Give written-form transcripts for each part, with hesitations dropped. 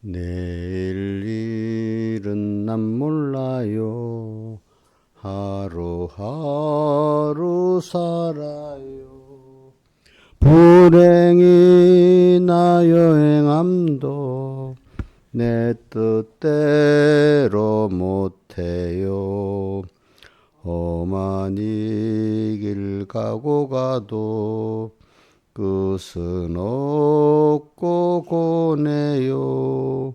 내일 일은 난 몰라요. 하루하루 살아요. 불행이나 여행함도 내 뜻대로 못해요. 험한 이 길 가고 가도 끝은 없고 고네요.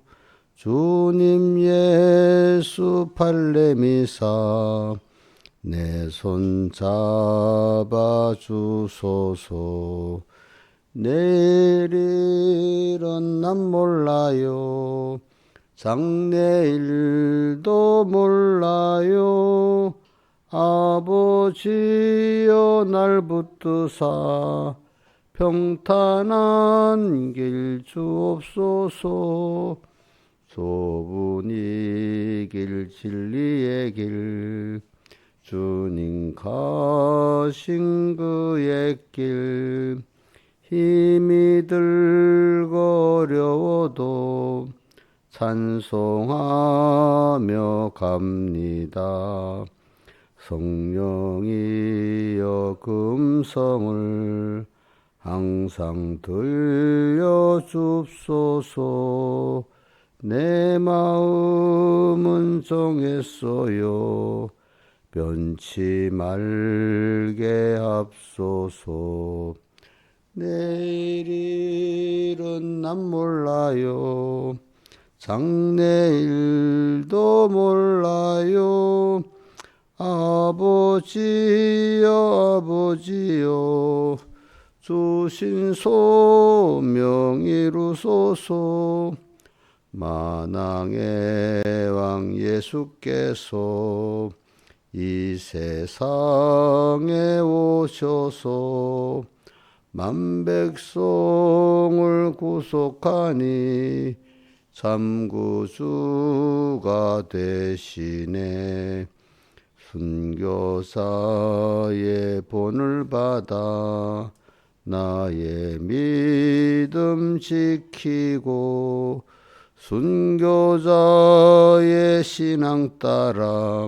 주님 예수 팔레미사 내 손 잡아주소서. 내일 일은 난 몰라요. 장래일도 몰라요. 아버지여 날 붙드사 평탄한 길 주옵소서. 좁은 이 길 진리의 길 주님 가신 그의 길 힘이 들고 어려워도 찬송하며 갑니다. 성령이여 금성을 항상 들려줍소서. 내 마음은 정했어요. 변치 말게 합소서. 내일 일은 난 몰라요. 장래일도 몰라요. 아버지여 아버지여 주신 소명 이루소서. 만왕의 왕 예수께서 이 세상에 오셔서 만백성을 구속하니 참 구주가 되시네. 순교사의 본을 받아 나의 믿음 지키고 순교자의 신앙 따라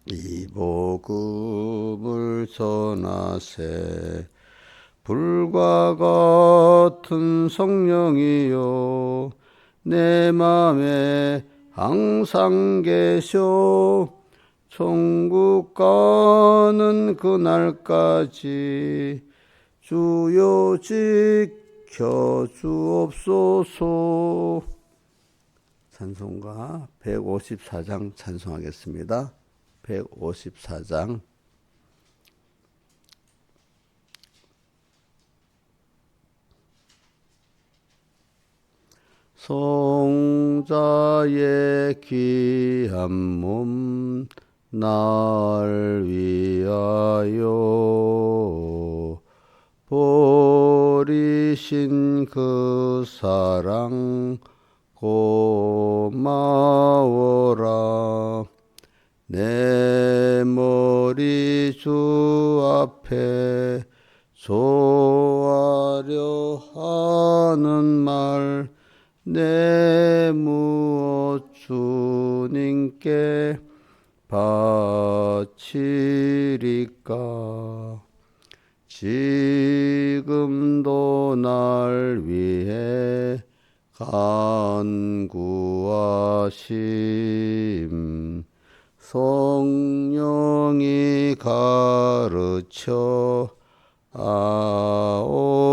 이 복음을 전하세. 불과 같은 성령이여 내 맘에 항상 계셔. 천국 가는 그날까지 주여 지켜 주옵소서. 찬송가 154장 찬송하겠습니다. 154장. 성자의 귀한 몸 날 위하여 버리신 그 사랑 고마워라. 내 머리 주 앞에 조아려 하는 말 내 무엇 주님께 바치리까. 지금도 날 위해 간구하심 성령이 가르쳐 아옵나니.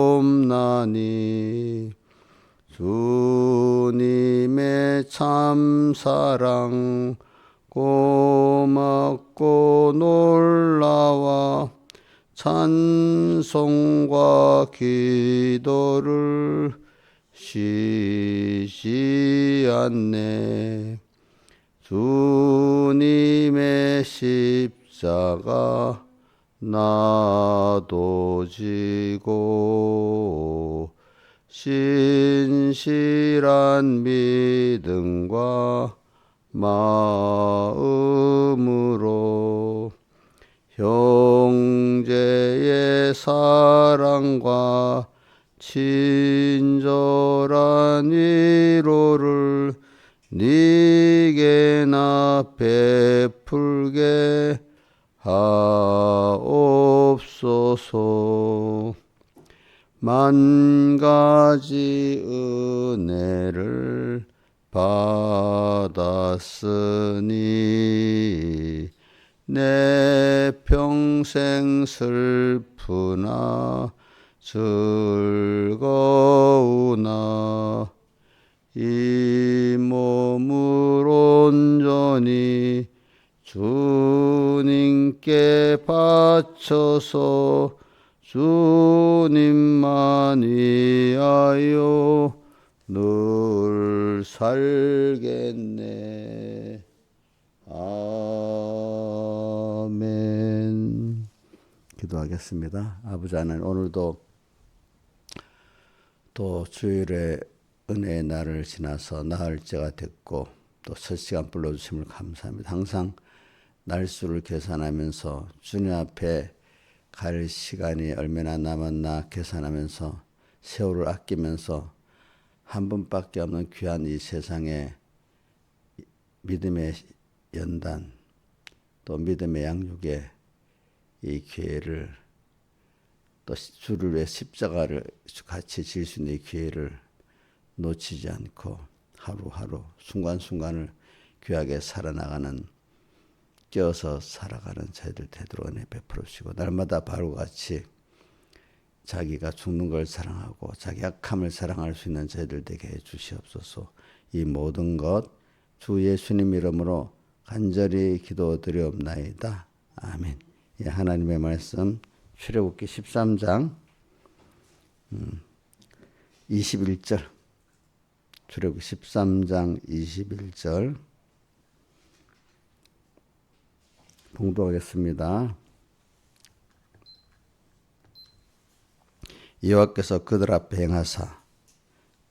주님의 참사랑 고맙고 놀라와 찬송과 기도를 쉬지 않네. 주님의 십자가 나도 지고 신실한 믿음과 마음으로 형제의 사랑과 친절한 위로를 한 가지 은혜를 받았으니 내 평생 슬프나 즐거우나 이 몸을 온전히 주님께 바쳐서 주님만 위하여 늘 살겠네. 아멘. 기도하겠습니다. 아버지 하나님, 오늘도 또 주일에 은혜의 날을 지나서 나흘째가 됐고 또 첫 시간 불러주심을 감사합니다. 항상 날수를 계산하면서 주님 앞에 갈 시간이 얼마나 남았나 계산하면서 세월을 아끼면서 한 분밖에 없는 귀한 이 세상에 믿음의 연단 또 믿음의 양육의 이 기회를 또 주를 위해 십자가를 같이 질 수 있는 이 기회를 놓치지 않고 하루하루 순간순간을 귀하게 살아나가는 깨어서 살아가는 저희들 되도록 은혜 베풀어 주시고 날마다 바울과 같이 자기가 죽는 걸 사랑하고 자기 약함을 사랑할 수 있는 저희들 되게 해 주시옵소서. 이 모든 것 주 예수님 이름으로 간절히 기도드리옵나이다. 아멘. 예, 하나님의 말씀 출애굽기 13장 21절 출애굽기 13장 21절 봉독하겠습니다. 여호와께서 그들 앞에 행하사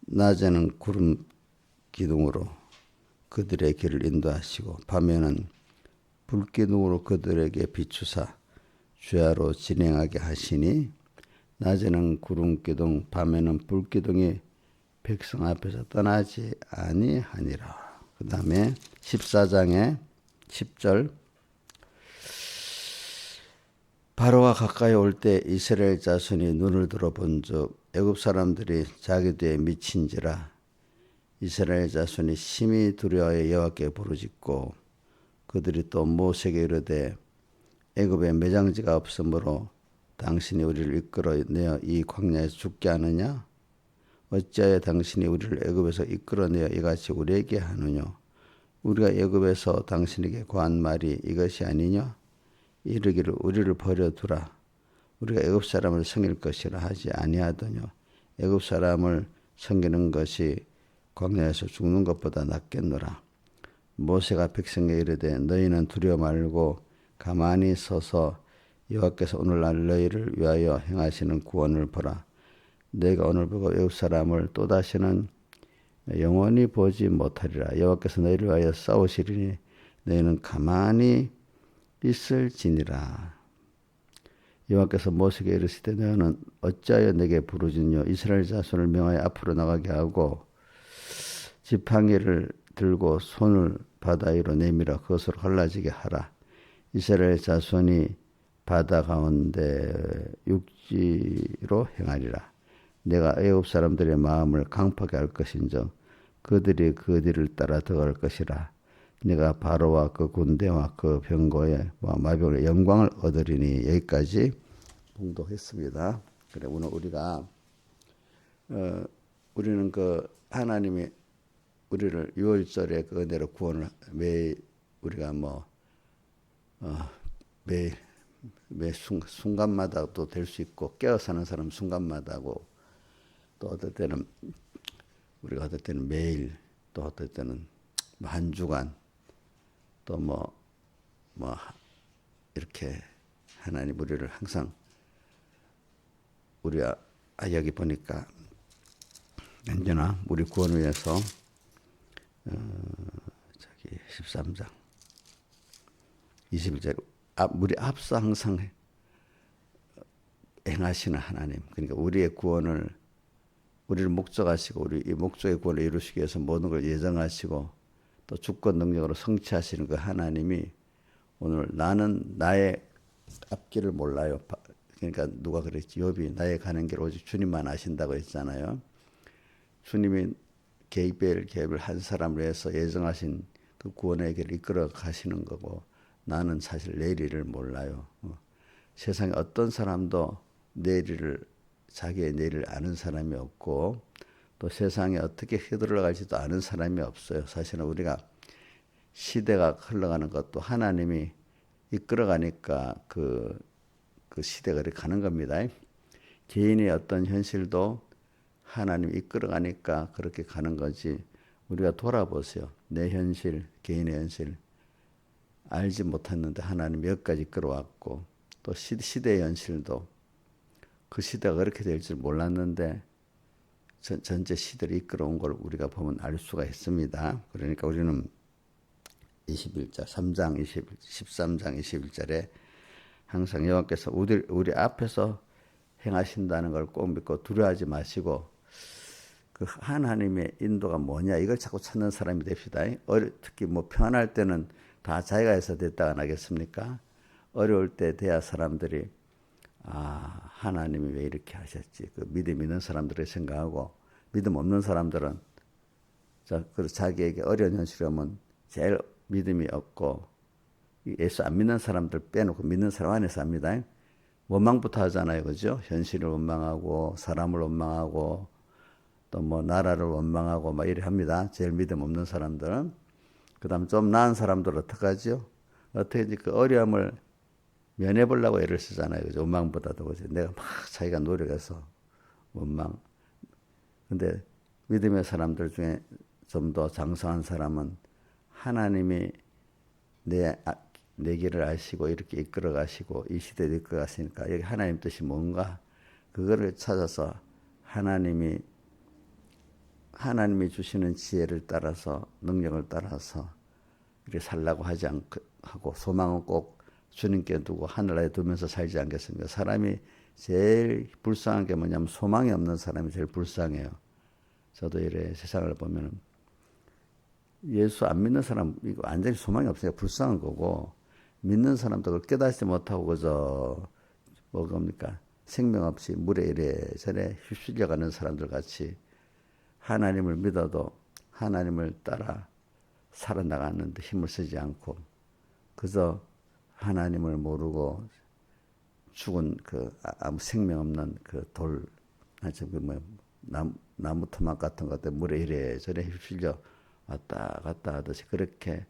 낮에는 구름 기둥으로 그들의 길을 인도하시고 밤에는 불 기둥으로 그들에게 비추사 주야로 진행하게 하시니 낮에는 구름 기둥 밤에는 불 기둥이 백성 앞에서 떠나지 아니하니라. 그 다음에 14장의 10절 바로가 가까이 올 때 이스라엘 자손이 눈을 들어본즉 애굽 사람들이 자기들에 미친지라. 이스라엘 자손이 심히 두려워하여 여호와께 부르짖고 그들이 또 모세에게 이르되 애굽에 매장지가 없으므로 당신이 우리를 이끌어내어 이 광야에서 죽게 하느냐? 어찌하여 당신이 우리를 애굽에서 이끌어내어 이같이 우리에게 하느냐? 우리가 애굽에서 당신에게 고한 말이 이것이 아니냐? 이르기를 우리를 버려두라. 우리가 애굽 사람을 섬길 것이라 하지 아니하더냐? 애굽 사람을 섬기는 것이 광야에서 죽는 것보다 낫겠노라. 모세가 백성에게 이르되 너희는 두려워 말고 가만히 서서 여호와께서 오늘날 너희를 위하여 행하시는 구원을 보라. 내가 오늘 보고 애굽 사람을 또다시는 영원히 보지 못하리라. 여호와께서 너희를 위하여 싸우시리니 너희는 가만히 있을지니라. 여호와께서 모세에게 이르시되 너희는 어찌하여 내게 부르짖뇨? 이스라엘 자손을 명하여 앞으로 나가게 하고 지팡이를 들고 손을 바다 위로 내밀어 그것으로 갈라지게 하라. 이스라엘 자손이 바다 가운데 육지로 행하리라. 내가 애굽 사람들의 마음을 강팍하게 할 것인즉 그들이 그 뒤를 따라 들어갈 것이라. 내가 바로와 그 군대와 그 병거의 마병의 영광을 얻으리니. 여기까지 봉독했습니다. 그래 오늘 우리는 그 하나님이 우리를 6월절에 그 은혜로 구원을 매일 우리가 매 순간마다 또 될 수 있고 깨어 사는 사람 순간마다고 또 어떨 때는 우리가 어떨 때는 매일 또 어떨 때는 한 주간 또 이렇게 하나님 우리를 항상 우리가 여기 보니까 언제나 우리 구원을 위해서 13장 21절 우리 앞서 항상 행하시는 하나님, 그러니까 우리의 구원을 우리를 목적하시고 우리 이 목적의 구원을 이루시기 위해서 모든 걸 예정하시고 또 주권 능력으로 성취하시는 그 하나님이 오늘 나는 나의 앞길을 몰라요. 그러니까 누가 그랬지? 욥이 나의 가는 길 오직 주님만 아신다고 했잖아요. 주님이 개입을 한 사람을 위해서 예정하신 그 구원의 길을 이끌어 가시는 거고 나는 사실 내일을 몰라요. 세상에 어떤 사람도 자기의 내일을 아는 사람이 없고 또 세상에 어떻게 흘러갈지도 아는 사람이 없어요. 사실은 우리가 시대가 흘러가는 것도 하나님이 이끌어가니까 그 시대가 이렇게 가는 겁니다. 개인의 어떤 현실도 하나님이 이끌어가니까 그렇게 가는 거지. 우리가 돌아보세요. 내 현실, 개인의 현실 알지 못했는데 하나님이 여기까지 이끌어왔고 또 시대의 현실도 그 시대가 그렇게 될 줄 몰랐는데 전체 시대를 이끌어온 걸 우리가 보면 알 수가 있습니다. 그러니까 우리는 21절, 3장 13장 21절에 항상 여호와께서 우리 앞에서 행하신다는 걸 꼭 믿고 두려워하지 마시고 그 하나님의 인도가 뭐냐 이걸 자꾸 찾는 사람이 됩시다. 특히 뭐 편할 때는 다 자기가 해서 됐다가 나겠습니까? 어려울 때 돼야 사람들이 하나님이 왜 이렇게 하셨지? 그 믿음 있는 들을 생각하고 믿음 없는 사람들은 자기에게 어려운 현실이 오면 제일 믿음이 없고 예수 안 믿는 사람들 빼놓고 믿는 사람 안에서 합니다. 원망부터 하잖아요. 그죠? 현실을 원망하고 사람을 원망하고 또 뭐 나라를 원망하고 막 이래 합니다. 제일 믿음 없는 사람들은. 그다음 좀 나은 사람들 어떡하죠? 어떻게 그 어려움을 면해 보려고 애를 쓰잖아요. 그죠? 원망보다도 그죠? 내가 막 자기가 노력해서 원망. 근데 믿음의 사람들 중에 좀 더 장성한 사람은 하나님이 내 길을 아시고 이렇게 이끌어 가시고 이 시대를 이끌어 가시니까 여기 하나님 뜻이 뭔가 그거를 찾아서 하나님이 주시는 지혜를 따라서 능력을 따라서 이렇게 살라고 하지 않고 소망은 꼭 주님께 두고 하늘나라에 두면서 살지 않겠습니까? 사람이 제일 불쌍한 게 뭐냐면 소망이 없는 사람이 제일 불쌍해요. 저도 이래 세상을 보면은 예수 안 믿는 사람 이거 완전히 소망이 없으니까 불쌍한 거고 믿는 사람도 그걸 깨닫지 못하고 그저 뭡니까 생명 없이 물에 이래저래 휩쓸려가는 사람들 같이 하나님을 믿어도 하나님을 따라 살아나가는데 힘을 쓰지 않고 그저 하나님을 모르고 죽은 그 아무 생명 없는 그 돌, 나무 토막 같은 것들 물에 이래저래 휩쓸려 왔다 갔다 하듯이 그렇게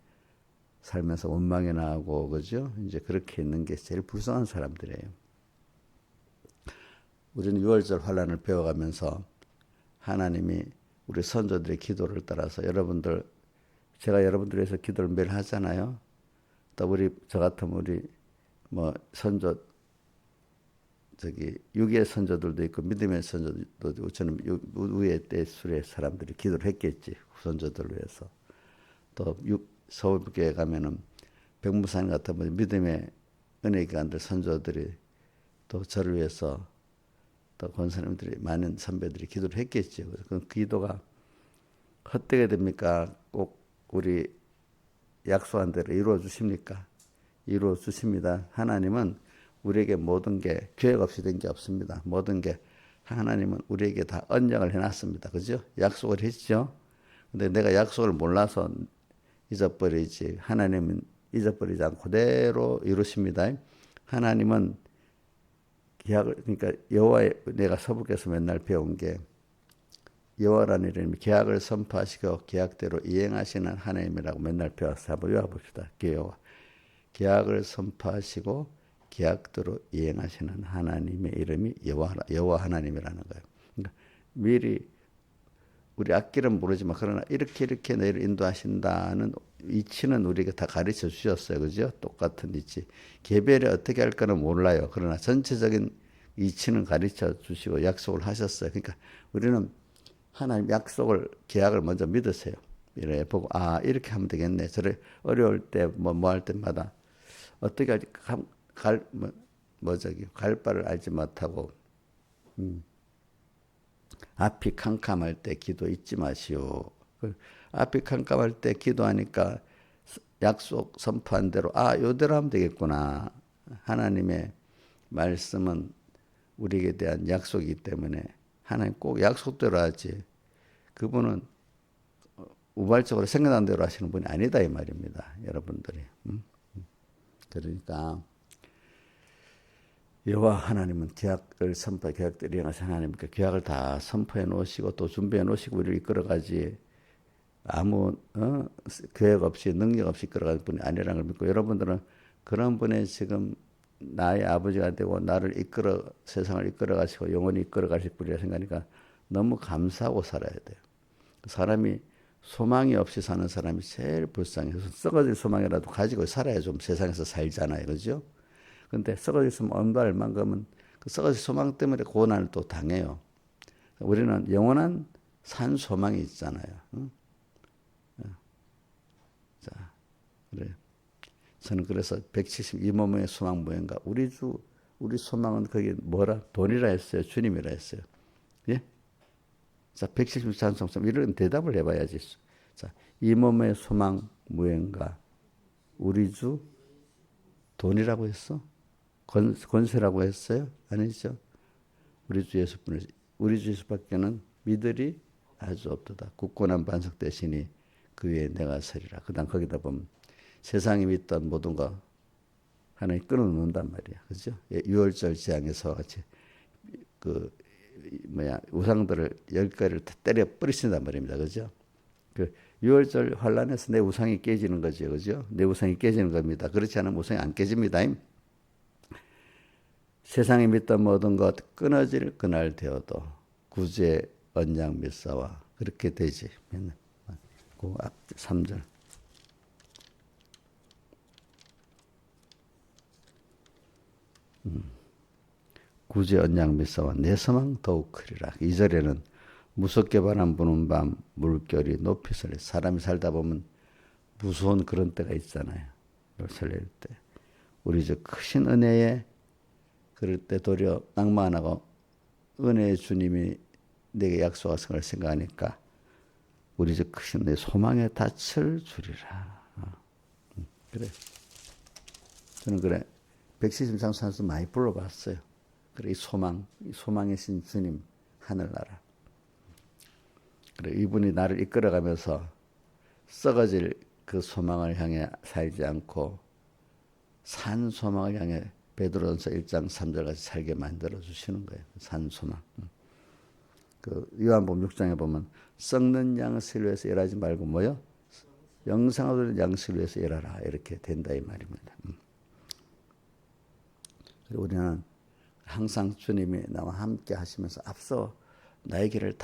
살면서 원망이 나고 그죠? 이제 그렇게 있는 게 제일 불쌍한 사람들이에요. 우리는 6월절 환란을 배워가면서 하나님이 우리 선조들의 기도를 따라서 제가 여러분들 위해서 기도를 매일 하잖아요. 또 저 같으면 우리 뭐 선조 육의 선조들도 있고 믿음의 선조들도 있고 저는 위에 때 수레 사람들이 기도를 했겠지. 후선조들을 위해서. 또 서울교회 가면은 백무사님 같은 믿음의 은혜 기관들 선조들이 또 저를 위해서 또 권사님들이 많은 선배들이 기도를 했겠죠. 그 기도가 헛되게 됩니까? 꼭 우리 약속한 대로 이루어 주십니까? 이루어 주십니다. 하나님은 우리에게 모든 게 계획 없이 된 게 없습니다. 모든 게 하나님은 우리에게 다 언약을 해놨습니다. 그죠? 약속을 했죠. 근데 내가 약속을 몰라서 잊어버리지. 하나님은 잊어버리지 않고 그대로 이루십니다. 하나님은 그러니까 내가 서북에서 맨날 배운 게 여호와라는 이름이 계약을 선포하시고 계약대로 이행하시는 하나님이라고 맨날 배웠어요. 한번 외워봅시다. 계약을 선포하시고 계약대로 이행하시는 하나님의 이름이 여호와 하나님이라는 거예요. 그러니까 미리 우리 앞길은 모르지만 그러나 이렇게 너희를 인도하신다는 이치는 우리에게 다 가르쳐 주셨어요. 그죠? 똑같은 이치. 개별이 어떻게 할까는 몰라요. 그러나 전체적인 이치는 가르쳐 주시고 약속을 하셨어요. 그러니까 우리는 하나님 계약을 먼저 믿으세요. 이래 보고 이렇게 하면 되겠네. 저래 어려울 때 뭐 할 때마다 어떻게 할지 갈 바를 알지 못하고 앞이 캄캄할 때 기도 잊지 마시오. 앞이 캄캄할 때 기도하니까 약속 선포한 대로 요대로 하면 되겠구나. 하나님의 말씀은 우리에게 대한 약속이기 때문에 하나님 꼭 약속대로 하지. 그분은 우발적으로 생각난 대로 하시는 분이 아니다 이 말입니다. 여러분들이. 그러니까 여호와 하나님은 계약을 선포, 계약들을 이행하신 하나님께 계약을 다 선포해 놓으시고 또 준비해 놓으시고 우리를 이끌어가지 아무 계획 없이 능력 없이 이끌어가는 분이 아니라는 걸 믿고 여러분들은 그런 분의 지금 나의 아버지가 되고 나를 이끌어 세상을 이끌어 가시고 영원히 이끌어 가실 분이라 생각하니까 너무 감사하고 살아야 돼요. 사람이 소망이 없이 사는 사람이 제일 불쌍해서 썩어질 소망이라도 가지고 살아야 좀 세상에서 살잖아요. 그죠? 근데 썩어졌으면 언발 만큼은 그 썩어질 소망 때문에 고난을 또 당해요. 우리는 영원한 산 소망이 있잖아요. 응? 자, 그래. 저는 그래서 172 몸의 소망 무언가 우리 소망은 그게 뭐라? 돈이라 했어요. 주님이라 했어요. 예? 자, 173 이런 대답을 해봐야지. 자, 이 몸의 소망 무언가 우리 주 돈이라고 했어? 권세라고 했어요? 아니죠. 우리 주 예수뿐이지. 우리 주 예수밖에는 믿으리 아주 없도다. 굳건한 반석 대신이 그 위에 내가 서리라. 그다음 거기다 보면 세상이 믿던 모든 거 하나님 끊어놓는단 말이야. 그죠? 유월절 재앙에서 같이 우상들을 10가지를 때려 뿌리신단 말입니다. 그죠? 그 유월절 환란에서 내 우상이 깨지는 거죠. 그죠? 내 우상이 깨지는 겁니다. 그렇지 않으면 우상이 안 깨집니다. 세상에 믿던 모든 것 끊어질 그날 되어도 구주의 언약 밀사와 그렇게 되지. 그 앞 3절. 구주의 언약 밀사와 내 소망 더욱 크리라. 2절에는 무섭게 바람 부는 밤 물결이 높이 설레. 사람이 살다 보면 무서운 그런 때가 있잖아요. 설렐 때. 우리 저 크신 은혜에 그럴 때 도리어 낭만하고 은혜의 주님이 내게 약속하신 걸 생각하니까 우리 저 크신 내 소망에 닻을 주리라. 그래. 저는 그래. 173 산수 많이 불러봤어요. 그래, 이 소망의 신 주님, 하늘나라. 그래, 이분이 나를 이끌어가면서 썩어질 그 소망을 향해 살지 않고 산 소망을 향해 베드로전서 1장 3절 같이 살게 만들어 주시는 거예요. 산 소망. 그 요한복음 6장에 보면 썩는 양식을 위해서 일하지 말고 뭐요? 영생하도록 양식을 위해서 일하라. 이렇게 된다 이 말입니다. 우리는 항상 주님이 나와 함께 하시면서 앞서 나의 길을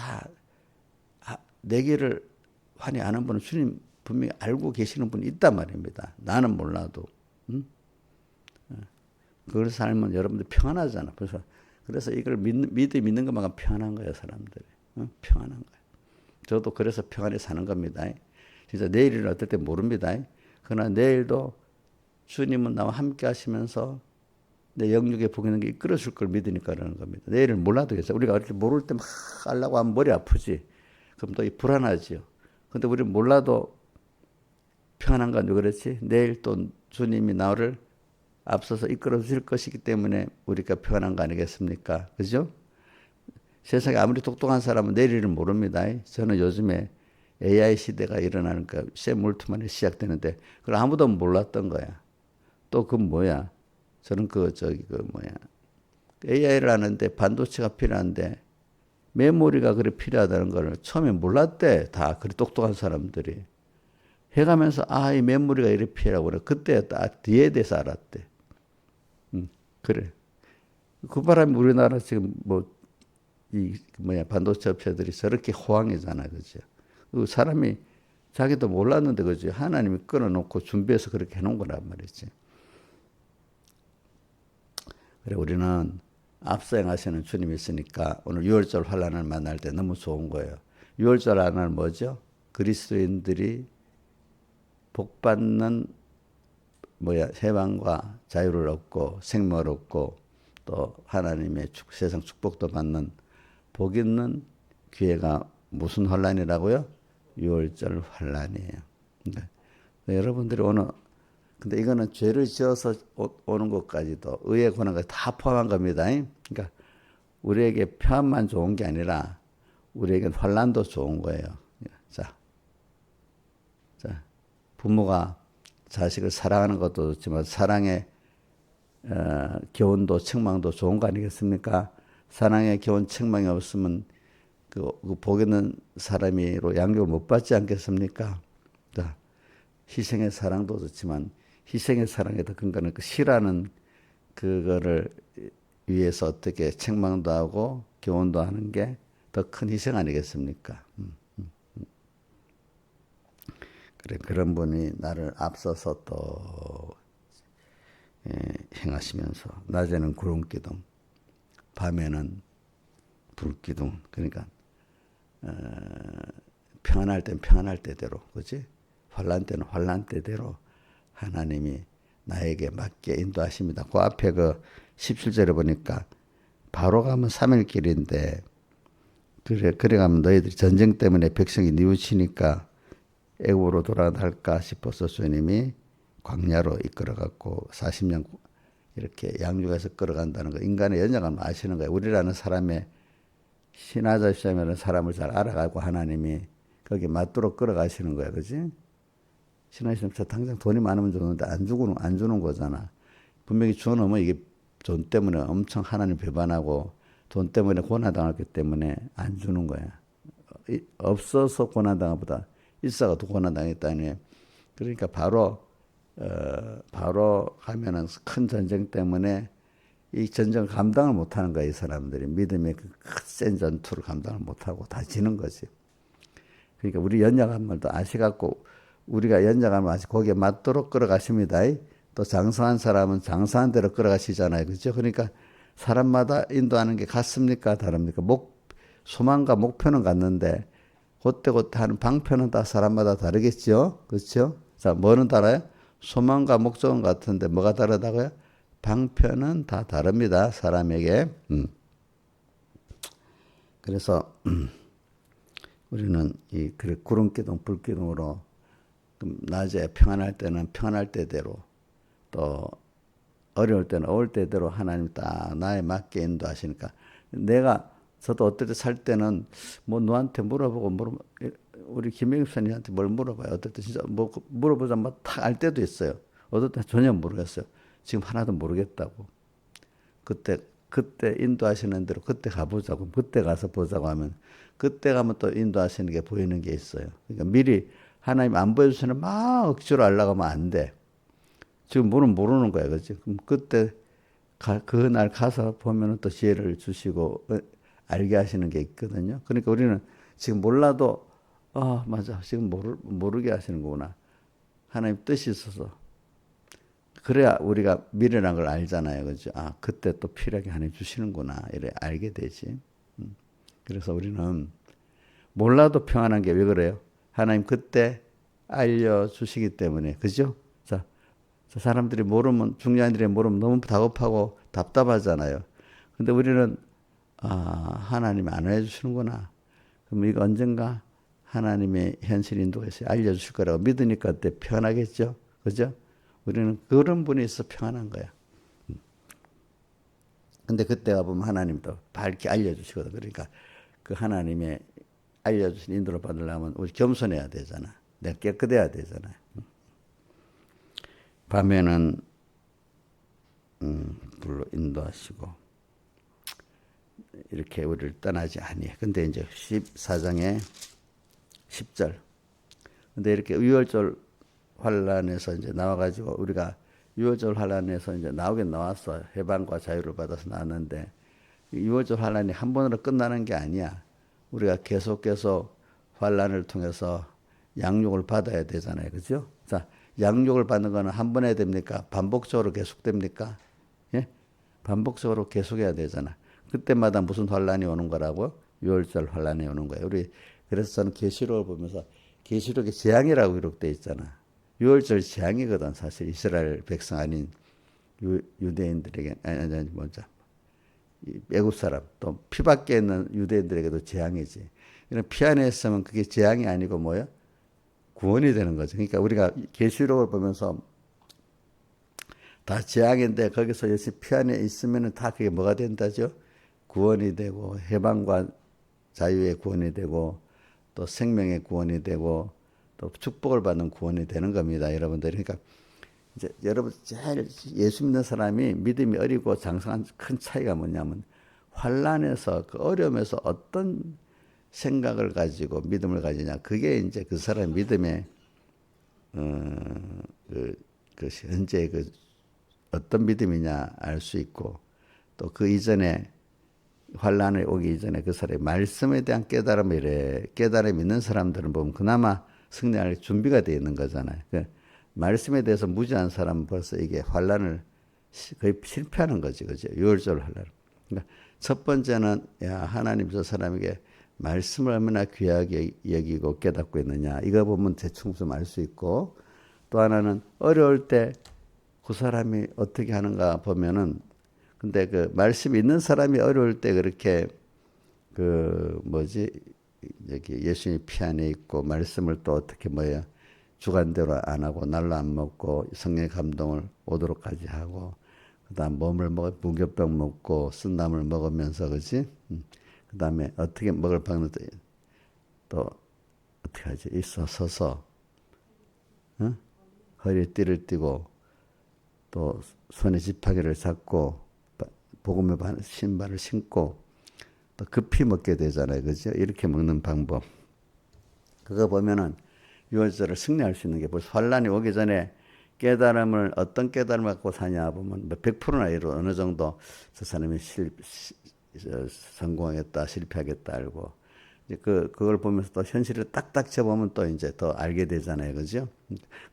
내 길을 환히 아는 분은 주님 분명히 알고 계시는 분이 있단 말입니다. 나는 몰라도. 그걸 살면 여러분들 평안하잖아. 그래서 이걸 믿는 것만큼 평안한 거예요, 사람들이. 평안한 거예요. 저도 그래서 평안히 사는 겁니다. 진짜 내일은 어떨 때 모릅니다. 그러나 내일도 주님은 나와 함께 하시면서 내 영육에 보이는 게 이끌어줄 걸 믿으니까 그러는 겁니다. 내일은 몰라도 괜찮아. 우리가 어릴 때 모를 때 막 하려고 하면 머리 아프지. 그럼 또 불안하지요. 근데 우리는 몰라도 평안한 건 왜 그렇지? 내일 또 주님이 나를 앞서서 이끌어 주실 것이기 때문에 우리가 평안한 거 아니겠습니까? 그죠? 세상에 아무리 똑똑한 사람은 내일은 모릅니다. 저는 요즘에 AI 시대가 일어나니까 샘 올트만이 시작되는데 그걸 아무도 몰랐던 거야. 또 그건 뭐야? 저는 AI를 하는데 반도체가 필요한데 메모리가 그래 필요하다는 걸 처음에 몰랐대. 다 그리 똑똑한 사람들이. 해가면서 이 메모리가 이렇게 필요하고 그래. 그때 딱 뒤에 대해서 알았대. 그래. 그 바람에 우리나라 지금 반도체 업체들이 저렇게 호황이잖아. 그죠? 사람이 자기도 몰랐는데, 그죠? 하나님이 끊어놓고 준비해서 그렇게 해놓은 거란 말이지. 그래, 우리는 앞서 행하시는 주님이 있으니까 오늘 6월절 환란을 만날 때 너무 좋은 거예요. 6월절 환란은 뭐죠? 그리스도인들이 복받는 해방과 자유를 얻고 생명을 얻고 또 하나님의 세상 축복도 받는 복 있는 기회가 무슨 환란이라고요? 6월절 환란이에요. 그러니까 여러분들이 근데 이거는 죄를 지어서 오는 것까지도 의의 고난까지 다 포함한 겁니다. 그러니까 우리에게 평안만 좋은 게 아니라 우리에겐 환난도 좋은 거예요. 자, 부모가 자식을 사랑하는 것도 좋지만 사랑의 교훈도 책망도 좋은 거 아니겠습니까? 사랑의 교훈 책망이 없으면 그 복 있는 사람이로 양육을 못 받지 않겠습니까? 자, 희생의 사랑도 좋지만 희생의 사랑의 더 근간은 그 시라는 그거를 위해서 어떻게 책망도 하고 교훈도 하는 게 더 큰 희생 아니겠습니까? 그래, 그런 분이 나를 앞서서 또 행하시면서 낮에는 구름기둥, 밤에는 불기둥. 그러니까 평안할 땐 평안할 때대로, 그렇지? 환난 때는 환난 때대로 하나님이 나에게 맞게 인도하십니다. 그 앞에 그 17절에 보니까 바로 가면 3일 길인데 그래 가면 너희들이 전쟁 때문에 백성이 뉘우치니까 애굽으로 돌아갈까 싶어서 주님이 광야로 이끌어갔고 40년 이렇게 양육해서 끌어간다는 거. 인간의 연약함을 아시는 거예요. 우리라는 사람의 신하자 시점에는 사람을 잘 알아가고 하나님이 거기 맞도록 끌어가시는 거예요. 그렇지? 신하 시점 저 당장 돈이 많으면 좋는데 안 주는 거잖아. 분명히 주놓으면 이게 돈 때문에 엄청 하나님 배반하고 돈 때문에 고난당했기 때문에 안 주는 거야. 없어서 고난당하보다 있어가 더 고난당했다니. 그러니까 바로 가면은 큰 전쟁 때문에 이 전쟁을 감당을 못하는 거야. 이 사람들이 믿음의 그 센 전투를 감당을 못하고 다 지는 거지. 그러니까 우리 연약함을 또 아시갖고 우리가 연약함을 아시 거기에 맞도록 끌어가십니다. 또 장성한 사람은 장성한 대로 끌어가시잖아요. 그렇죠? 그러니까 사람마다 인도하는 게 같습니까? 다릅니까? 소망과 목표는 같는데 그때 하는 방편은 다 사람마다 다르겠죠? 그렇죠? 자, 뭐는 달라요? 소망과 목적은 같은데 뭐가 다르다고요? 방편은 다 다릅니다. 사람에게. 그래서 우리는 이 구름기둥, 불기둥으로 낮에 평안할 때는 평안할 때대로 또 어려울 때는 어려울 때대로 하나님 딱 나에 맞게 인도하시니까 저도 어떨 때 살 때는 뭐 너한테 물어보고 우리 김영입 선생님한테 뭘 물어봐요. 어떨 때 진짜 뭐 물어보자마자 탁 알 때도 있어요. 어떨 때 전혀 모르겠어요. 지금 하나도 모르겠다고. 그때 인도하시는 대로 그때 가보자고. 그때 가서 보자고 하면 그때 가면 또 인도하시는 게 보이는 게 있어요. 그러니까 미리 하나님 안 보여주시는 막 억지로 하려고 하면 안 돼. 지금 모르는 거야. 그렇지? 그럼 그때 그날 가서 보면은 또 지혜를 주시고 알게 하시는 게 있거든요. 그러니까 우리는 지금 몰라도 맞아. 지금 모르게 하시는 거구나. 하나님 뜻이 있어서. 그래야 우리가 미래란 걸 알잖아요. 그죠? 그때 또 필요하게 하나님 주시는구나. 이래 알게 되지. 그래서 우리는 몰라도 평안한 게 왜 그래요? 하나님 그때 알려주시기 때문에. 그죠? 자, 사람들이 중요한 일에 모르면 너무 다급하고 답답하잖아요. 근데 우리는 하나님이 안 알려주시는구나. 그럼 이거 언젠가 하나님의 현실 인도에서 알려주실 거라고 믿으니까 그때 편하겠죠? 그죠? 우리는 그런 분이 있어 평안한 거야. 근데 그때 가보면 하나님도 밝게 알려주시거든. 그러니까 그 하나님의 알려주신 인도를 받으려면 우리 겸손해야 되잖아. 내가 깨끗해야 되잖아. 밤에는 불로 인도하시고 이렇게 우리를 떠나지 아니해. 근데 이제 14장의 10절. 근데 이렇게 유월절 환란에서 이제 나와가지고 우리가 유월절 환란에서 이제 나오긴 나왔어. 해방과 자유를 받아서 나왔는데 유월절 환란이 한 번으로 끝나는 게 아니야. 우리가 계속 환란을 통해서 양육을 받아야 되잖아요. 그죠? 자, 양육을 받는 거는 한 번에 됩니까? 반복적으로 계속됩니까? 예? 반복적으로 계속해야 되잖아. 그때마다 무슨 환란이 오는 거라고? 유월절 환란이 오는 거예요. 그래서 저는 계시록을 보면서 계시록에 재앙이라고 기록되어 있잖아. 유월절 재앙이거든. 사실 이스라엘 백성 아닌 유대인들에게 애굽 사람 또 피밖에 있는 유대인들에게도 재앙이지. 이런 피 안에 있으면 그게 재앙이 아니고 뭐야? 구원이 되는 거죠. 그러니까 우리가 계시록을 보면서 다 재앙인데 거기서 예수 피 안에 있으면은 다 그게 뭐가 된다죠? 구원이 되고 해방과 자유의 구원이 되고 또 생명의 구원이 되고 또 축복을 받는 구원이 되는 겁니다, 여러분들. 그러니까 이제 여러분 제일 예수 믿는 사람이 믿음이 어리고 장성한 큰 차이가 뭐냐면 환란에서 그 어려움에서 어떤 생각을 가지고 믿음을 가지냐, 그게 이제 그 사람 믿음의 그 현재 그 어떤 믿음이냐 알 수 있고, 또 그 이전에 환란에 오기 이전에 그 사람의 말씀에 대한 깨달음이 있는 사람들은 보면 그나마 승리할 준비가 되어 있는 거잖아요. 그 말씀에 대해서 무지한 사람은 벌써 이게 환란을 거의 실패하는 거지, 그죠? 유월절 환란. 그러니까 첫 번째는 야, 하나님 저 사람에게 말씀을 얼마나 귀하게 여기고 깨닫고 있느냐, 이거 보면 대충 좀 알 수 있고, 또 하나는 어려울 때 그 사람이 어떻게 하는가 보면은, 근데 그 말씀이 있는 사람이 어려울 때 그렇게 그 뭐지, 여기 예수님이 피 안에 있고 말씀을 또 어떻게 뭐야 주관대로 안 하고 날로 안 먹고 성령의 감동을 오도록까지 하고, 그다음 몸을 먹어 무교병 먹고 쓴나물 먹으면서, 그지? 그다음에 어떻게 먹을 방법 또 어떻게 하지? 있어 서서 허리에 띠를 띠고 또 손에 지팡이를 잡고 복음의 신발을 신고 또 급히 먹게 되잖아요, 그죠? 이렇게 먹는 방법, 그거 보면은 유월절을 승리할 수 있는 게 벌써 환란이 오기 전에 깨달음을, 어떤 깨달음을 갖고 사냐 보면 100%나 이루 어느 정도 저 사람이 성공하겠다 실패하겠다 알고, 이제 그걸 보면서 또 현실을 딱딱 쳐보면 또 이제 더 알게 되잖아요, 그죠?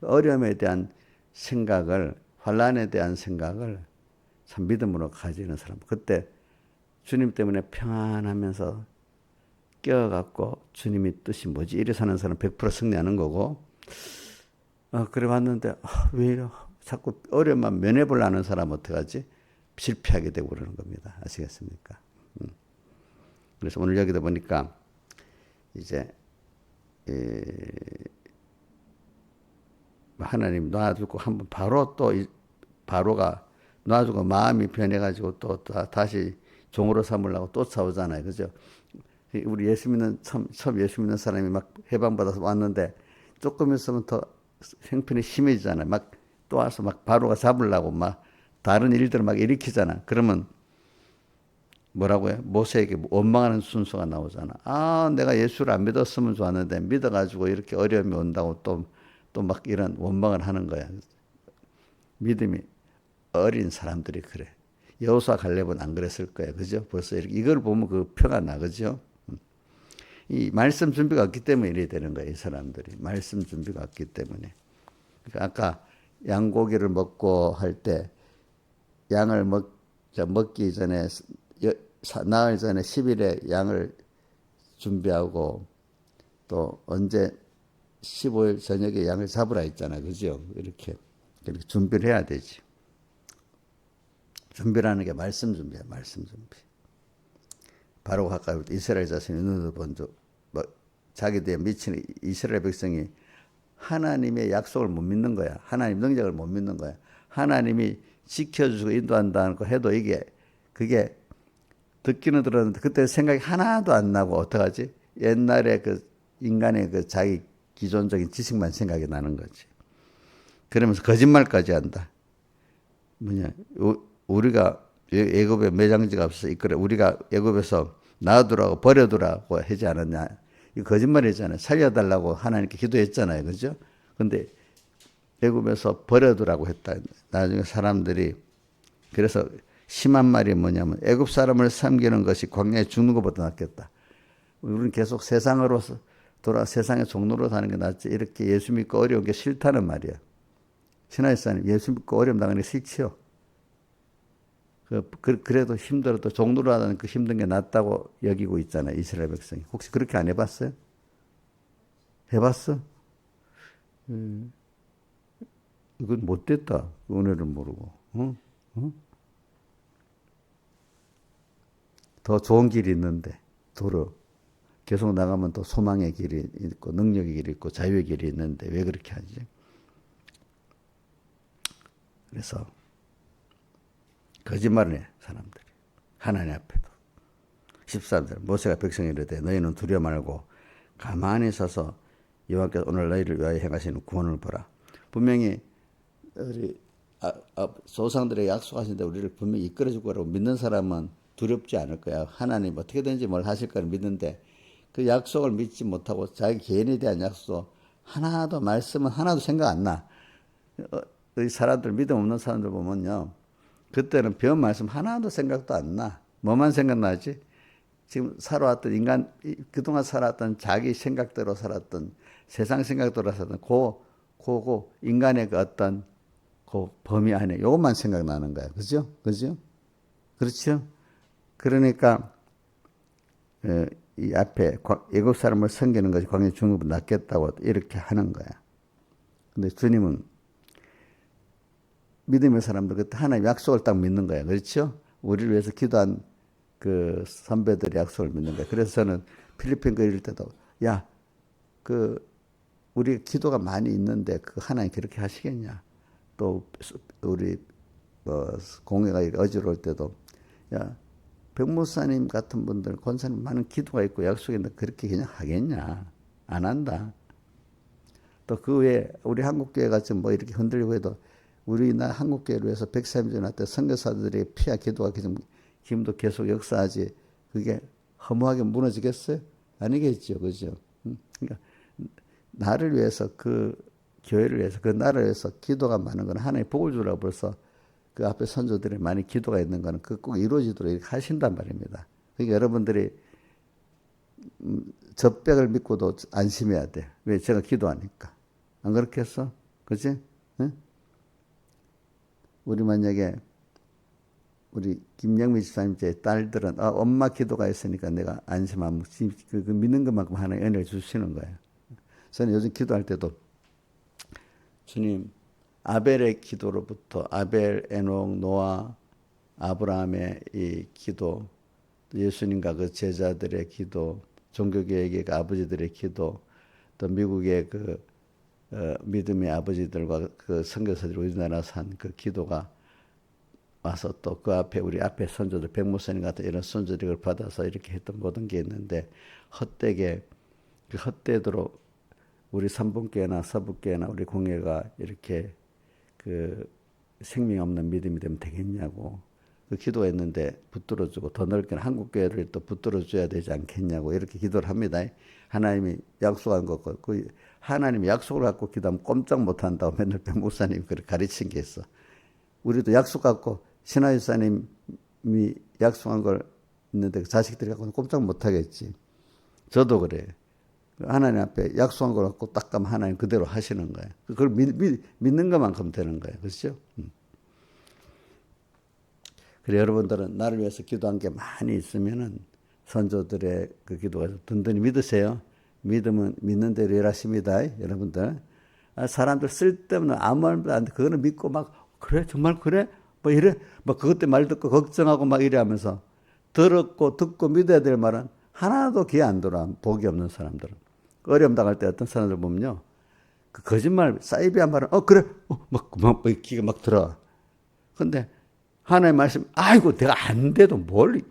어려움에 대한 생각을, 환란에 대한 생각을 참 믿음으로 가지는 사람, 그때 주님 때문에 평안하면서 깨어갖고 주님이 뜻이 뭐지 이래 사는 사람 100% 승리하는 거고, 그래 봤는데 왜 이래 자꾸 어려움만 면해보려는 사람 어떡하지? 실패하게 되고 그러는 겁니다. 아시겠습니까? 그래서 오늘 여기다 보니까 이제 하나님 놔두고 한번 바로 또 바로가 놔두고 마음이 변해가지고 또 다시 종으로 삼으려고 또 싸우잖아요, 그죠? 우리 예수 믿는 처음 예수 믿는 사람이 막 해방받아서 왔는데 조금 있으면 더 형편이 심해지잖아요. 막 또 와서 막 바로가 잡으려고 막 다른 일들을 막 일으키잖아. 그러면 뭐라고 해? 모세에게 원망하는 순서가 나오잖아. 아, 내가 예수를 안 믿었으면 좋았는데 믿어가지고 이렇게 어려움이 온다고 또 막 이런 원망을 하는 거야. 믿음이 어린 사람들이 그래. 여호수아 갈렙은 안 그랬을 거야, 그죠? 벌써 이걸 보면 그 표가 나, 그죠? 이 말씀 준비가 없기 때문에 이래 되는 거야, 이 사람들이. 말씀 준비가 없기 때문에. 그러니까 아까 양고기를 먹고 할 때 양을 먹기 전에 나흘 전에 10일에 양을 준비하고 또 언제 15일 저녁에 양을 잡으라 했잖아, 그죠? 이렇게 준비를 해야 되지. 준비라는 게 말씀 준비야, 말씀 준비. 바로 가까이 이스라엘 자손이 눈을 본 적, 자기들에 미치는 이스라엘 백성이 하나님의 약속을 못 믿는 거야. 하나님 능력을 못 믿는 거야. 하나님이 지켜주고 인도한다는 거 해도 그게 듣기는 들었는데 그때 생각이 하나도 안 나고 어떡하지? 옛날에 그 인간의 그 자기 기존적인 지식만 생각이 나는 거지. 그러면서 거짓말까지 한다. 우리가 애굽에 매장지가 없어서 이끌어 우리가 애굽에서 놔두라고 버려두라고 하지 않았냐? 이 거짓말이잖아요. 살려달라고 하나님께 기도했잖아요, 그죠? 근데 애굽에서 버려두라고 했다. 나중에 사람들이 그래서 심한 말이 뭐냐면 애굽 사람을 섬기는 것이 광야에 죽는 것보다 낫겠다. 우리는 계속 세상에 종로로 사는 게 낫지. 이렇게 예수 믿고 어려운 게 싫다는 말이야. 신하이사님 예수 믿고 어려움 당하는 게 싫지요. 그래도 힘들어도 종로로 하는 그 힘든 게 낫다고 여기고 있잖아요, 이스라엘 백성이. 혹시 그렇게 안 해봤어요? 해봤어? 이건 못됐다. 은혜를 모르고. 응? 응? 더 좋은 길이 있는데 도로 계속 나가면 또 소망의 길이 있고 능력의 길이 있고 자유의 길이 있는데 왜 그렇게 하지? 그래서 거짓말을 해, 사람들이. 하나님 앞에도. 14절 모세가 백성에 이르되 너희는 두려워 말고 가만히 서서 여호와께서 오늘 너희를 위하여 행하시는 구원을 보라. 분명히 우리 조상들에게 약속하신 데 우리를 분명히 이끌어 줄 거라고 믿는 사람은 두렵지 않을 거야. 하나님 어떻게든지 뭘 하실 거를 믿는데 그 약속을 믿지 못하고 자기 개인에 대한 약속 하나도 말씀은 하나도 생각 안 나. 이 사람들 믿음 없는 사람들 보면요. 그때는 배운 말씀 하나도 생각도 안 나. 뭐만 생각나지? 지금 살아왔던 인간, 그동안 살았던 자기 생각대로 살았던 세상 생각대로 살았던 그 인간의 그 어떤 그 범위 안에 요것만 생각나는 거야. 그죠? 그죠? 그렇죠? 그러니까 이 앞에 애국 사람을 섬기는 것이 광야 중국보다 낫겠다고 이렇게 하는 거야. 근데 주님은 믿음의 사람들 그때 하나님 약속을 딱 믿는 거야. 그렇죠? 우리를 위해서 기도한 그 선배들의 약속을 믿는 거야. 그래서 저는 필리핀 그릴 때도 우리 기도가 많이 있는데 그 하나님 그렇게 하시겠냐? 또 우리 공회가 어지러울 때도 백목사님 같은 분들 권사님 많은 기도가 있고 약속이 있는데 그렇게 그냥 하겠냐? 안 한다. 또 그 외에 우리 한국교회가 지금 뭐 이렇게 흔들리고 해도 우리나라 한국교회를 위해서 130년 때 선교사들의 피와 기도가 지금도 계속 역사하지 그게 허무하게 무너지겠어요? 아니겠죠. 그죠? 그러니까 나를 위해서 그 교회를 위해서 그 나라를 위해서 기도가 많은 건 하나님 복을 주라고 벌써 그 앞에 선조들이 많이 기도가 있는 거는 그 꼭 이루어지도록 이렇게 하신단 말입니다. 그러니까 여러분들이 젖백을 믿고도 안심해야 돼. 왜? 제가 기도하니까. 안 그렇겠어? 그치? 응? 우리 만약에 우리 김영미 집사님 제 딸들은 엄마 기도가 있으니까 내가 안심하면 그 믿는 것만큼 하나님 은혜를 주시는 거예요. 저는 요즘 기도할 때도 주님 아벨의 기도로부터 아벨, 에녹, 노아, 아브라함의 이 기도, 예수님과 그 제자들의 기도, 종교개혁의 그 아버지들의 기도, 또 미국의 그 믿음의 아버지들과 그 선교사들이 우리나라 산 그 기도가 와서 또 그 앞에 우리 앞에 선조들 백목사님 같은 이런 선조들을 받아서 이렇게 했던 모든 게 있는데 헛되게 그 헛되도록 우리 삼분교회나 서북교회나 우리 공회가 이렇게 그 생명 없는 믿음이 되면 되겠냐고 그 기도했는데 붙들어주고 더 넓게는 한국교회를 또 붙들어줘야 되지 않겠냐고 이렇게 기도를 합니다. 하나님이 약속한 것, 그 하나님이 약속을 갖고 기도하면 꼼짝 못한다고 맨날 백목사님이 그렇게 가르친 게 있어. 우리도 약속 갖고 신하유사님이 약속한 걸 있는데 그 자식들이 갖고는 꼼짝 못하겠지. 저도 그래. 하나님 앞에 약속한 걸 갖고 딱 가면 하나님 그대로 하시는 거예요. 그걸 믿는 것만큼 되는 거예요. 그렇죠? 그래 여러분들은 나를 위해서 기도한 게 많이 있으면은 선조들의 그 기도가 든든히 믿으세요. 믿으면 믿는 대로 일하십니다. 여러분들. 사람들 쓸데없는 아무 말도 안 돼. 그거는 믿고 막 그래 정말 그래? 뭐 이래 뭐 그것 때문에 말 듣고 걱정하고 막 이래 하면서 들었고 듣고 믿어야 될 말은 하나도 귀에 안 들어와. 복이 없는 사람들은. 어려움 당할 때 어떤 사람들 보면요. 그 거짓말 사이비한 말은 그래 막 귀가 막 들어와. 근데 하나님 말씀 아이고 내가 안 돼도 뭘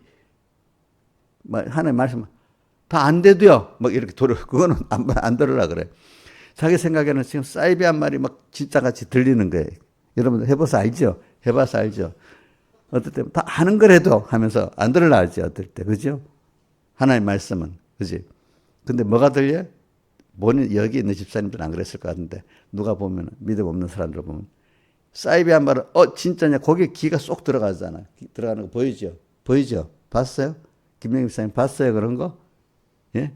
하나님 말씀 다 안 돼도요. 막 이렇게 그거는 안 들으려 그래. 자기 생각에는 지금 사이비한 말이 막 진짜같이 들리는 거예요. 여러분들 해봐서 알죠? 해봐서 알죠? 어떨 때 다 아는 거라도 하면서 안 들으려 하지 어떨 때. 그죠? 하나님 말씀은. 그지? 근데 뭐가 들려? 본인 여기 있는 집사님들은 안 그랬을 것 같은데 누가 보면 믿음 없는 사람들 보면 사이비한 말은 진짜냐? 거기에 귀가 쏙 들어가잖아. 들어가는 거 보이죠? 보이죠? 봤어요? 김영희 집사님 봤어요? 그런 거? 예?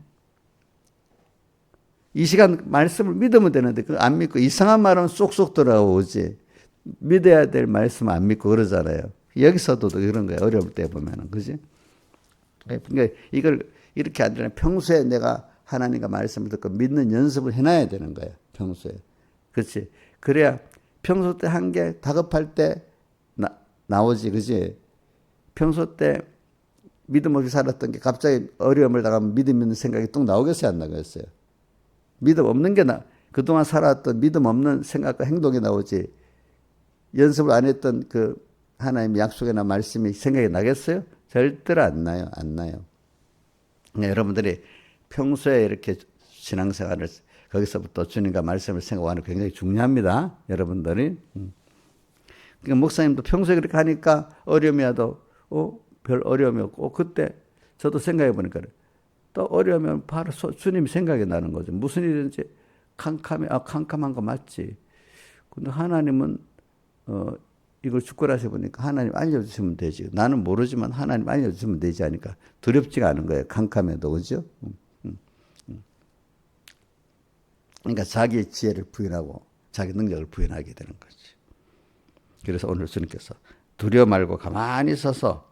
이 시간 말씀을 믿으면 되는데 그거 안 믿고 이상한 말은 쏙쏙 들어오지. 믿어야 될 말씀 안 믿고 그러잖아요. 여기서도 그런 거예요. 어려울 때 보면은. 그지? 그러니까 이걸 이렇게 안 되면 평소에 내가 하나님과 말씀을 듣고 믿는 연습을 해놔야 되는 거예요. 평소에. 그렇지? 그래야 평소 때 한 게 다급할 때 나오지. 그지? 평소 때 믿음 없이 살았던 게 갑자기 어려움을 당하면 믿음 있는 생각이 뚝 나오겠어요? 안 나오겠어요? 믿음 없는 게 그동안 살았던 믿음 없는 생각과 행동이 나오지. 연습을 안 했던 그 하나님의 약속이나 말씀이 생각이 나겠어요? 절대로 안 나요. 안 나요. 여러분들이 평소에 이렇게 신앙생활을 거기서부터 주님과 말씀을 생각하는 게 굉장히 중요합니다. 여러분들이. 그러니까 목사님도 평소에 그렇게 하니까 어려움이 와도 별 어려움이 없고 그때 저도 생각해 보니까 또 어려우면 바로 주님이 생각이 나는 거죠. 무슨 일이든지 캄캄한 거 맞지. 근데 하나님은 이걸 주권하시 보니까 하나님 알려주시면 되지. 나는 모르지만 하나님 알려주시면 되지 하니까 두렵지가 않은 거예요. 캄캄해도 그죠? 그러니까 자기의 지혜를 부인하고 자기 능력을 부인하게 되는 거지. 그래서 오늘 주님께서 두려워 말고 가만히 서서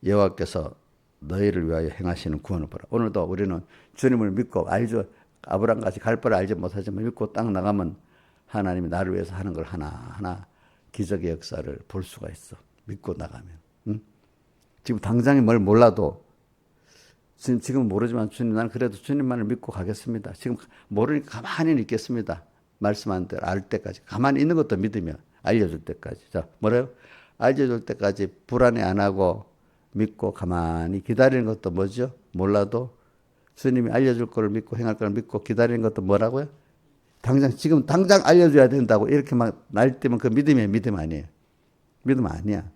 여호와께서 너희를 위하여 행하시는 구원을 보라. 오늘도 우리는 주님을 믿고 알죠. 아브라함같이 갈 바를 알지 못하지만 믿고 딱 나가면 하나님이 나를 위해서 하는 걸 하나하나 기적의 역사를 볼 수가 있어. 믿고 나가면. 응? 지금 당장에 뭘 몰라도 지금 모르지만 주님 나는 그래도 주님만을 믿고 가겠습니다. 지금 모르니까 가만히 있겠습니다. 말씀한 대로 알 때까지. 가만히 있는 것도 믿으며 알려줄 때까지. 자, 뭐래요? 알려줄 때까지 불안해 안 하고 믿고 가만히 기다리는 것도 뭐죠? 몰라도 주님이 알려줄 거를 믿고 행할 거를 믿고 기다리는 것도 뭐라고요? 지금 당장 알려줘야 된다고 이렇게 막 날뛰면 그 믿음이 믿음 아니에요. 믿음 아니야.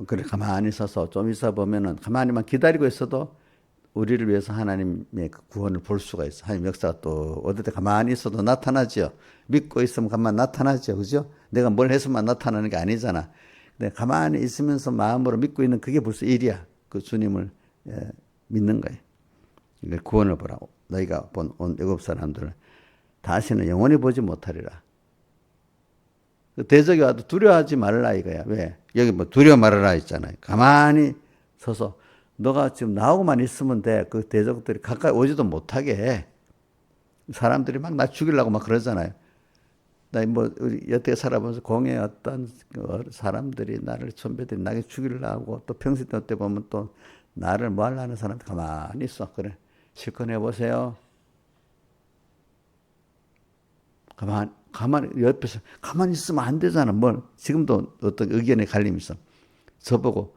그래 가만히 서서 좀 있어 보면은 가만히만 기다리고 있어도 우리를 위해서 하나님의 구원을 볼 수가 있어. 하나님 역사가 또 어디 때 가만히 있어도 나타나죠. 믿고 있으면 가만 나타나죠. 그죠? 내가 뭘 해서만 나타나는 게 아니잖아. 근데 가만히 있으면서 마음으로 믿고 있는 그게 벌써 일이야. 그 주님을 믿는 거예요. 구원을 보라고. 너희가 본 온 애굽 사람들을 다시는 영원히 보지 못하리라. 대적이 와도 두려워하지 말라 이거야. 왜? 여기 뭐 두려워 말아라 있잖아요. 가만히 서서 너가 지금 나오고만 있으면 돼. 그 대적들이 가까이 오지도 못하게 해. 사람들이 막 나 죽이려고 막 그러잖아요. 나 뭐 우리 여태 살아보면서 공에 어떤 사람들이 나를 선배들이 나게 죽이려고 또 평소 때 보면 또 나를 뭐 하려는 사람들 가만히 있어. 그래. 실컷 해보세요. 가만히 옆에서 가만히 있으면 안 되잖아. 뭘 지금도 어떤 의견의 갈림이 있어. 저보고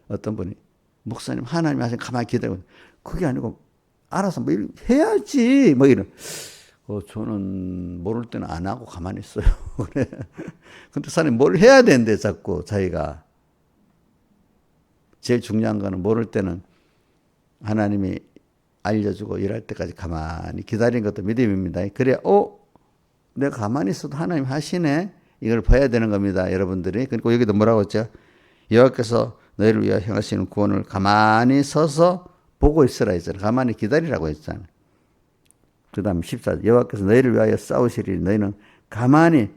어떤 분이 목사님 하나님 하시면 가만히 기다리고 그게 아니고 알아서 뭐 해야지 뭐 이런. 저는 모를 때는 안 하고 가만히 있어요. 그래. 근데 사람이 뭘 해야 되는데 자꾸 자기가 제일 중요한 거는 모를 때는 하나님이 알려주고 일할 때까지 가만히 기다리는 것도 믿음입니다. 그래야 내가 가만히 있어도 하나님 하시네. 이걸 봐야 되는 겁니다. 여러분들이. 그리고 여기도 뭐라고 했죠? 여호와께서 너희를 위하여 행하시는 구원을 가만히 서서 보고 있으라 했잖아요. 가만히 기다리라고 했잖아요. 그 다음 14절 여호와께서 너희를 위하여 싸우시리니 너희는 가만히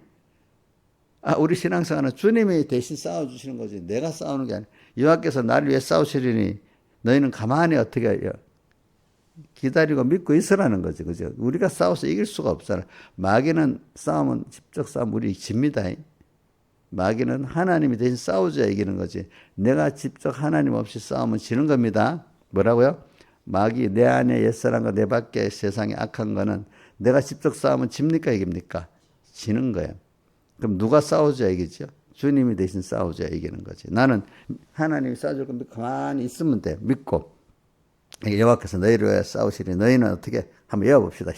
우리 신앙생활은 주님이 대신 싸워주시는 거지 내가 싸우는 게 아니야. 여호와께서 나를 위해 싸우시리니 너희는 가만히 어떻게 해요? 기다리고 믿고 있으라는 거죠. 그죠? 우리가 싸워서 이길 수가 없잖아. 마귀는 싸우면 직접 싸우면 우리 집니다. 마귀는 하나님이 대신 싸워줘야 이기는 거지. 내가 직접 하나님 없이 싸우면 지는 겁니다. 뭐라고요? 마귀 내 안에 옛사람과 내 밖에 세상에 악한 거는 내가 직접 싸우면 집니까 이깁니까? 지는 거예요. 그럼 누가 싸워줘야 이기죠? 주님이 대신 싸워줘야 이기는 거지. 나는 하나님이 싸워줄 겁니다. 가만히 있으면 돼. 믿고. 여호와께서 너희를 위해 싸우시니 너희는 어떻게 한번 외워봅시다.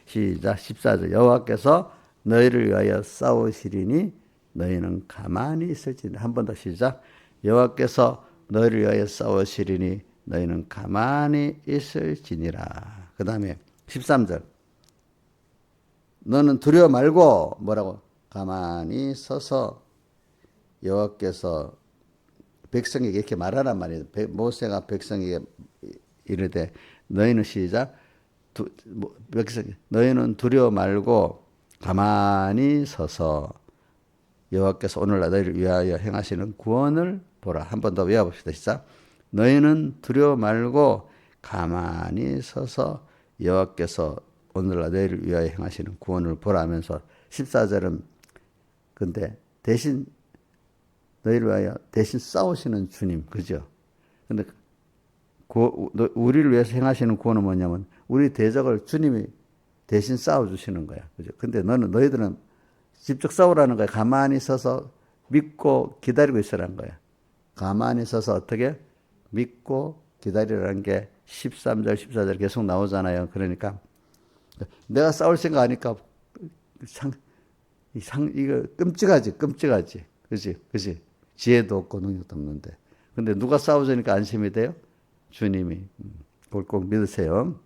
시작 14절 여호와께서 너희를 위하여 싸우시리니 너희는 가만히 있을지니 한 번 더 시작 여호와께서 너희를 위하여 싸우시리니 너희는 가만히 있을지니라. 그 다음에 13절 너는 두려워 말고 뭐라고 가만히 서서 여호와께서 백성에게 이렇게 말하란 말이에요. 모세가 백성에게 이르되 너희는 시작 너희는 두려워 말고 가만히 서서 여호와께서 오늘날 너희를 위하여 행하시는 구원을 보라. 한 번 더 외워봅시다. 시작 너희는 두려워 말고 가만히 서서 여호와께서 오늘날 너희를 위하여 행하시는 구원을 보라 하면서 14절은 근데 대신 너희를 위하여 대신 싸우시는 주님 그죠? 근데 우리를 위해서 행하시는 구원은 뭐냐면 우리 대적을 주님이 대신 싸워주시는 거야. 그죠? 근데 너희들은 직접 싸우라는 거야. 가만히 서서 믿고 기다리고 있으라는 거야. 가만히 서서 어떻게? 믿고 기다리라는 게 13절, 14절 계속 나오잖아요. 그러니까 내가 싸울 생각 하니까 이거 끔찍하지, 끔찍하지. 그지? 지혜도 없고 능력도 없는데. 근데 누가 싸워주니까 안심이 돼요? 주님이. 그걸 꼭 믿으세요.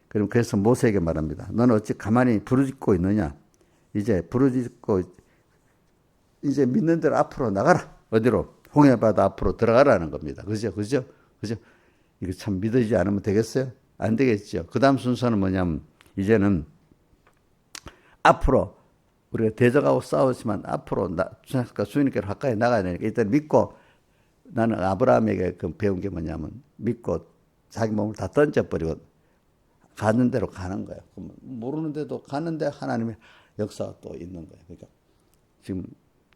그럼 그래서 모세에게 말합니다. 너는 어찌 가만히 부르짖고 있느냐? 이제 부르짖고 이제 믿는 대로 앞으로 나가라. 어디로? 홍해바다 앞으로 들어가라는 겁니다. 그죠? 이거 참 믿어지지 않으면 되겠어요? 안 되겠죠. 그 다음 순서는 뭐냐면 이제는 앞으로 우리가 대적하고 싸우지만 앞으로 주님께로 가까이 나가야 되니까 일단 믿고 나는 아브라함에게 그 배운 게 뭐냐면 믿고 자기 몸을 다 던져버리고 가는 대로 가는 거예요. 모르는데도 가는데 하나님의 역사가 또 있는 거예요. 그러니까 지금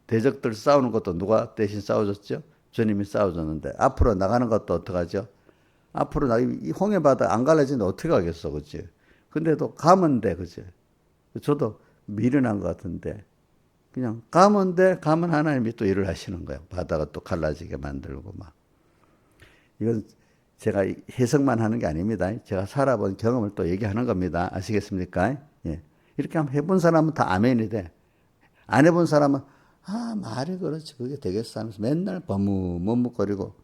대적들 싸우는 것도 누가 대신 싸워줬죠? 주님이 싸워줬는데 앞으로 나가는 것도 어떡하죠? 앞으로 이 홍해바다 안 갈라지는데 어떻게 가겠어, 그치? 근데도 가면 돼, 그치? 저도 미련한 것 같은데 그냥 가면 돼. 가면 하나님이 또 일을 하시는 거예요. 바다가 또 갈라지게 만들고 막. 이건 제가 해석만 하는 게 아닙니다. 제가 살아본 경험을 또 얘기하는 겁니다. 아시겠습니까? 예. 이렇게 한번 해본 사람은 다 아멘이 돼. 안 해본 사람은 말이 그렇지 그게 되겠어 하면서 맨날 머뭇거리고.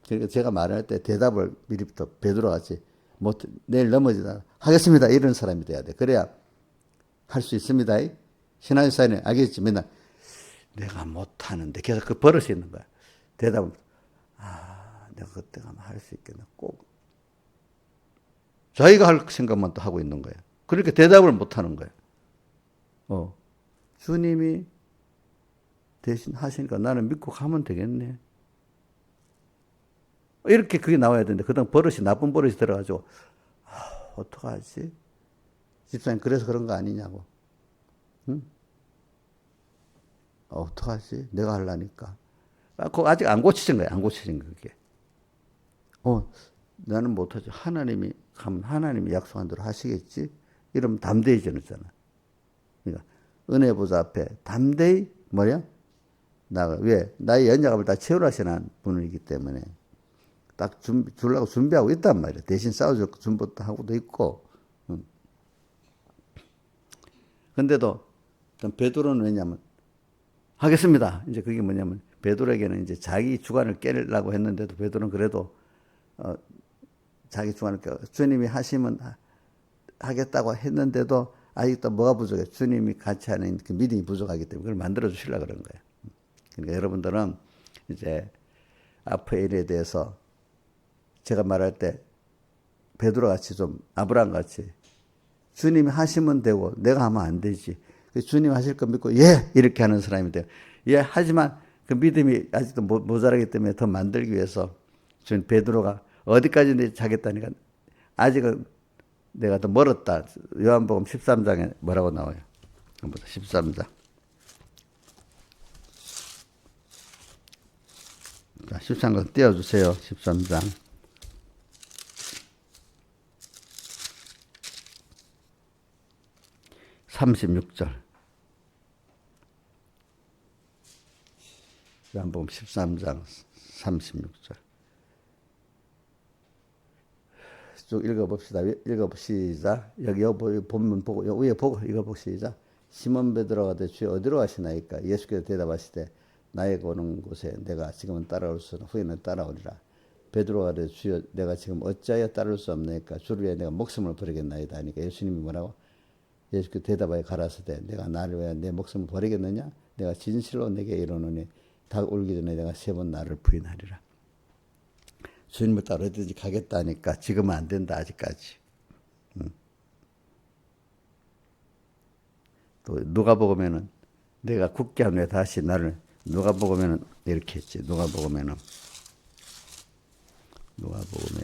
그러니까 제가 말할 때 대답을 미리부터 베드로같이 내일 넘어지다 하겠습니다. 이런 사람이 돼야 돼. 그래야 할 수 있습니다. 신앙생활에 알겠지? 맨날 내가 못하는데 계속 그 버릇이 있는 거야. 대답은 내가 그때 가면 할 수 있겠나. 꼭 자기가 할 생각만 또 하고 있는 거야. 그러니까 대답을 못하는 거야. 주님이 대신 하시니까 나는 믿고 가면 되겠네. 이렇게 그게 나와야 되는데 그다음 버릇이 나쁜 버릇이 들어가지고 어떡하지? 집사님 그래서 그런 거 아니냐고. 응? 어떡하지? 내가 하려니까. 그거 아직 안 고쳐진 거야. 안 고쳐진 거 그게. 나는 못하지. 하나님이 가면 하나님이 약속한 대로 하시겠지? 이러면 담대해지잖아. 그러니까 은혜 보좌 앞에 담대히 뭐야? 나가. 왜? 나의 연약함을 다 채우라시는 분이기 때문에 딱 주려고 준비하고 있단 말이야. 대신 싸워줄 준비도 하고도 있고. 근데도 베드로는 왜냐면 하겠습니다. 이제 그게 뭐냐면 베드로에게는 이제 자기 주관을 깨려고 했는데도 베드로는 그래도 자기 주관을 깨 주님이 하시면 하겠다고 했는데도 아직도 뭐가 부족해? 주님이 같이 하는 그 믿음이 부족하기 때문에 그걸 만들어 주시려고 그런 거예요. 그러니까 여러분들은 이제 앞의 일에 대해서 제가 말할 때 베드로 같이 좀 아브라함 같이 주님이 하시면 되고 내가 하면 안 되지. 주님 하실 거 믿고 예 이렇게 하는 사람이 돼요. 예 하지만 그 믿음이 아직도 모자라기 때문에 더 만들기 위해서 주님 베드로가 어디까지 자겠다니까 아직은 내가 더 멀었다. 요한복음 13장에 뭐라고 나와요? 13장. 13장 띄워주세요. 13장. 36절. 요한복음 13장 36절. 쭉 읽어봅시다. 읽어봅시다. 여기 본문 보고 위에 보고 읽어봅시다. 시몬 베드로가 되 주여 어디로 가시나이까? 예수께서 대답하시되 나에게 오는 곳에 내가 지금은 따라올 수 없으나 후에는 따라오리라. 베드로가 되 주여 내가 지금 어찌하여 따를 수 없나이까? 주를 위해 내가 목숨을 버리겠나이다 하니까 예수님이 뭐라고? 예수께서 대답하여 가라사대 내가 나를 위해 내 목숨을 버리겠느냐? 내가 진실로 내게 이르노니 닭 울기 전에 내가 3번 나를 부인하리라. 주님을 따라 어디든지 가겠다니까 지금은 안 된다 아직까지. 또 누가복음에는 내가 굳게 하면 다시 나를 누가복음에는 이렇게 했지. 누가복음에 21장.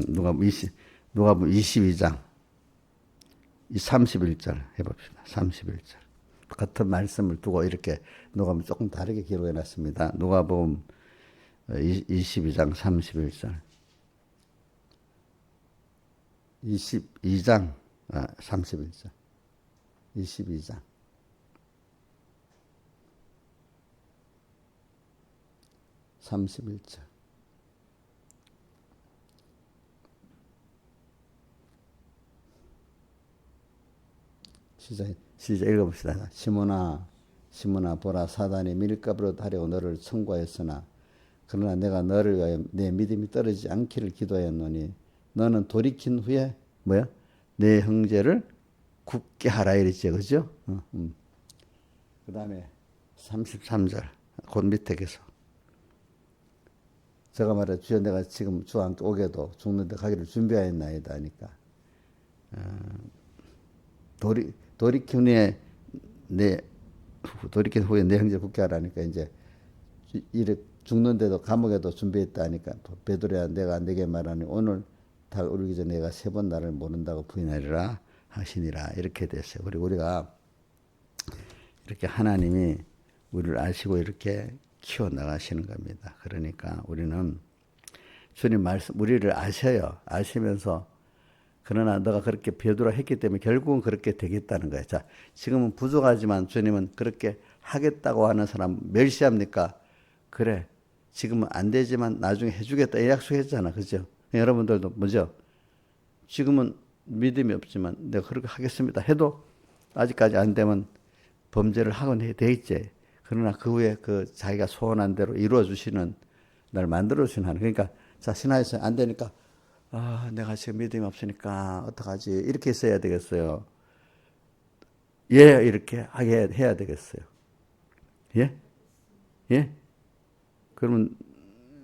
누가복음 22장. 31절 해봅시다. 31절. 같은 말씀을 두고 이렇게 누가복음 조금 다르게 기록해 놨습니다. 누가복음 22장 31절. 22장 31절. 22장. (31절) 시작 읽어봅시다. 시몬아 보라 사단이 밀가부로 하려고 너를 청구하였으나 그러나 내가 너를 위하여 내 믿음이 떨어지지 않기를 기도하였노니 너는 돌이킨 후에 뭐야? 내 형제를 굳게 하라 이랬죠. 그죠? 그 다음에 33절 곧 밑에 계속 제가 말해 주여 내가 지금 주와 함께 오게도 죽는데 가기를 준비하였나이다 하니까 돌이킨 후에 내 형제 굳게 하라니까 이제 이렇게 죽는데도 감옥에도 준비했다 하니까 베드로야 내가 내게 말하니 오늘 다 오르기 전에 내가 3번 나를 모른다고 부인하리라 하시니라 이렇게 됐어요. 그리고 우리가 이렇게 하나님이 우리를 아시고 이렇게 키워 나가시는 겁니다. 그러니까 우리는 주님 말씀 우리를 아셔요. 아시면서 그러나 너가 그렇게 베드로가 했기 때문에 결국은 그렇게 되겠다는 거예요. 자, 지금은 부족하지만 주님은 그렇게 하겠다고 하는 사람 멸시합니까? 그래. 지금은 안 되지만 나중에 해주겠다. 이 약속했잖아. 그죠? 여러분들도 뭐죠? 지금은 믿음이 없지만 내가 그렇게 하겠습니다. 해도 아직까지 안 되면 범죄를 하곤 돼 있지. 그러나 그 후에 그 자기가 소원한 대로 이루어 주시는 날 만들어 주시는 하나님. 그러니까 자, 신화에서 안 되니까 내가 지금 믿음이 없으니까 어떡하지? 이렇게 써야 되겠어요. 예, 이렇게 하게 해야 되겠어요. 예? 예? 그러면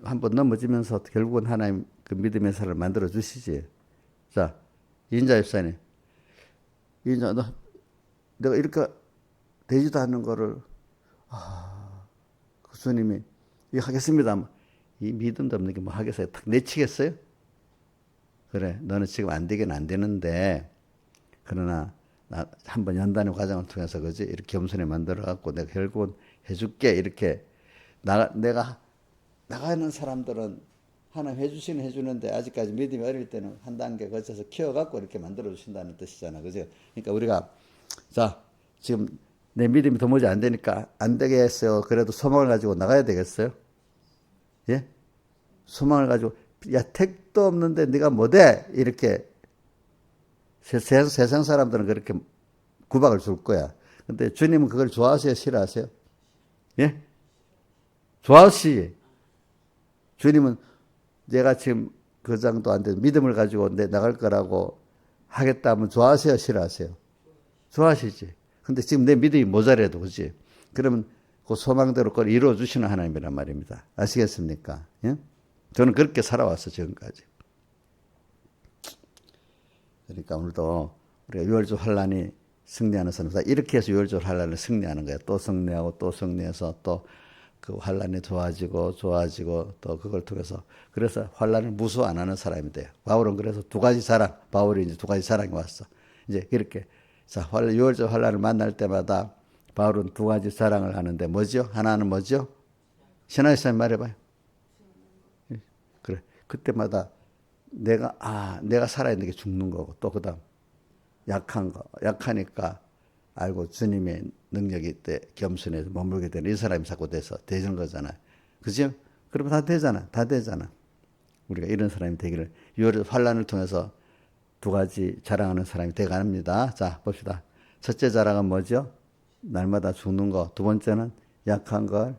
한번 넘어지면서 결국은 하나님 그 믿음의 사람을 만들어 주시지. 자, 인자 집사님. 인자, 내가 이렇게 되지도 않는 거를, 그 주님이, 이거 하겠습니다. 이 믿음도 없는 게 뭐 하겠어요? 탁 내치겠어요? 그래, 너는 지금 안 되긴 안 되는데, 그러나, 나 한번 연단의 과정을 통해서, 그지? 이렇게 겸손히 만들어갖고, 내가 결국은 해줄게. 이렇게, 내가 나가는 사람들은 하나님 해주시는 해주는데, 아직까지 믿음이 어릴 때는 한 단계 거쳐서 키워갖고 이렇게 만들어주신다는 뜻이잖아. 그죠? 그러니까 우리가, 자, 지금 내 믿음이 도무지 안 되니까 안 되겠어요. 그래도 소망을 가지고 나가야 되겠어요? 예? 소망을 가지고, 야, 택도 없는데 네가 뭐 돼? 이렇게 세상 사람들은 그렇게 구박을 줄 거야. 근데 주님은 그걸 좋아하세요? 싫어하세요? 예? 좋아하시지. 주님은 내가 지금 그 정도 안 돼. 믿음을 가지고 내 나갈 거라고 하겠다 하면 좋아하세요? 싫어하세요? 좋아하시지. 근데 지금 내 믿음이 모자라도, 그지? 그러면 그 소망대로 그걸 이루어 주시는 하나님이란 말입니다. 아시겠습니까? 예? 저는 그렇게 살아왔어, 지금까지. 그러니까 오늘도 우리가 유월절 환란이 승리하는 사람, 이렇게 해서 유월절 환란을 승리하는 거예요. 또 승리하고 또 승리해서 또 그 환란이 좋아지고 또 그걸 통해서 그래서 환란을 무수 안 하는 사람이 돼요. 바울은 그래서 두 가지 자랑, 바울이 이제 두 가지 자랑이 왔어. 이제 이렇게 자, 유월절 환란을 만날 때마다 바울은 두 가지 자랑을 하는데 뭐죠? 하나는 뭐죠? 신하이사님 말해봐요. 그래. 그때마다 내가 살아있는 게 죽는 거고, 또 그 다음, 약하니까 알고 주님의 능력이 때 겸손해서 머물게 되는 이 사람이 자꾸 돼서 되는 거잖아요. 그죠? 그러면 다 되잖아. 우리가 이런 사람이 되기를, 유월절 환란을 통해서 두 가지 자랑하는 사람이 되갑니다. 자, 봅시다. 첫째 자랑은 뭐죠? 날마다 죽는 거. 두 번째는 약한 걸,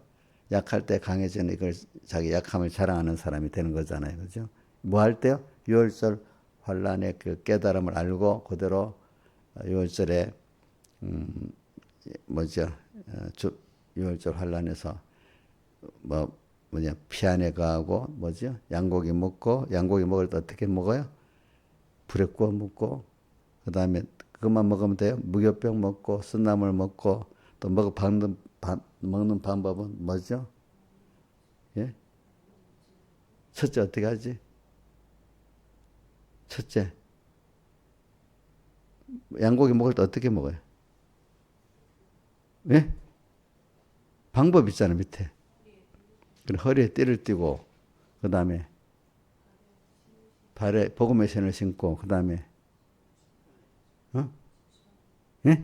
약할 때 강해지는 이걸 자기 약함을 자랑하는 사람이 되는 거잖아요. 그죠? 뭐 할 때요? 유월절 환란의 그 깨달음을 알고 그대로 유월절에 유월절 환란에서 피안에 가고 양고기 먹을 때 어떻게 먹어요? 불에 구워 먹고 그 다음에 그것만 먹으면 돼요? 무교병 먹고 쓴나물 먹고 또 먹는 방법은 뭐죠? 예? 첫째 어떻게 하지? 첫째 양고기 먹을 때 어떻게 먹어요? 예? 방법 있잖아요, 밑에. 그리고 허리에 띠를 띠고, 그 다음에 발에 복음의 신을 신고, 그 다음에, 어? 예?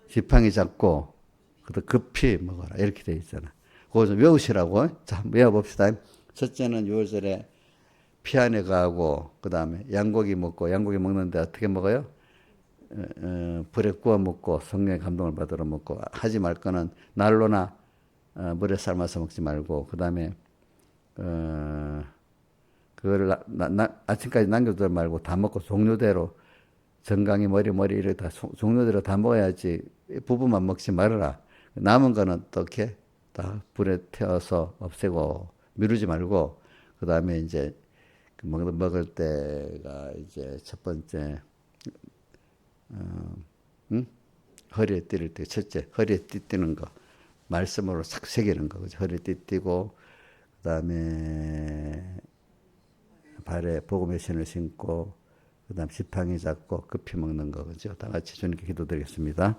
지팡이 잡고, 그다 급히 먹어라. 이렇게 돼 있잖아. 그거 좀 외우시라고. 자, 한번 외워봅시다. 첫째는 6월절에 피아노 가고, 그 다음에 양고기 먹고, 양고기 먹는데 어떻게 먹어요? 불에 구워 먹고, 성령의 감동을 받으러 먹고, 하지 말 거는 난로나 물에 삶아서 먹지 말고, 그 다음에, 그거를 아침까지 남겨두지 말고 다 먹고 종류대로 정강이 머리 이렇게 다 종류대로 다 먹어야지 부부만 먹지 말아라. 남은 거는 어떻게 다 불에 태워서 없애고 미루지 말고 그 다음에 이제 먹을 때가 이제 첫 번째 응? 허리에 띠를 띠고 첫째 허리에 띠 띠는 거 말씀으로 싹 새기는 거 그죠? 허리에 띠 띠고 그 다음에 발에 복음의 신을 신고 그다음 지팡이 잡고 급히 먹는 거 그죠? 다 같이 주님께 기도드리겠습니다.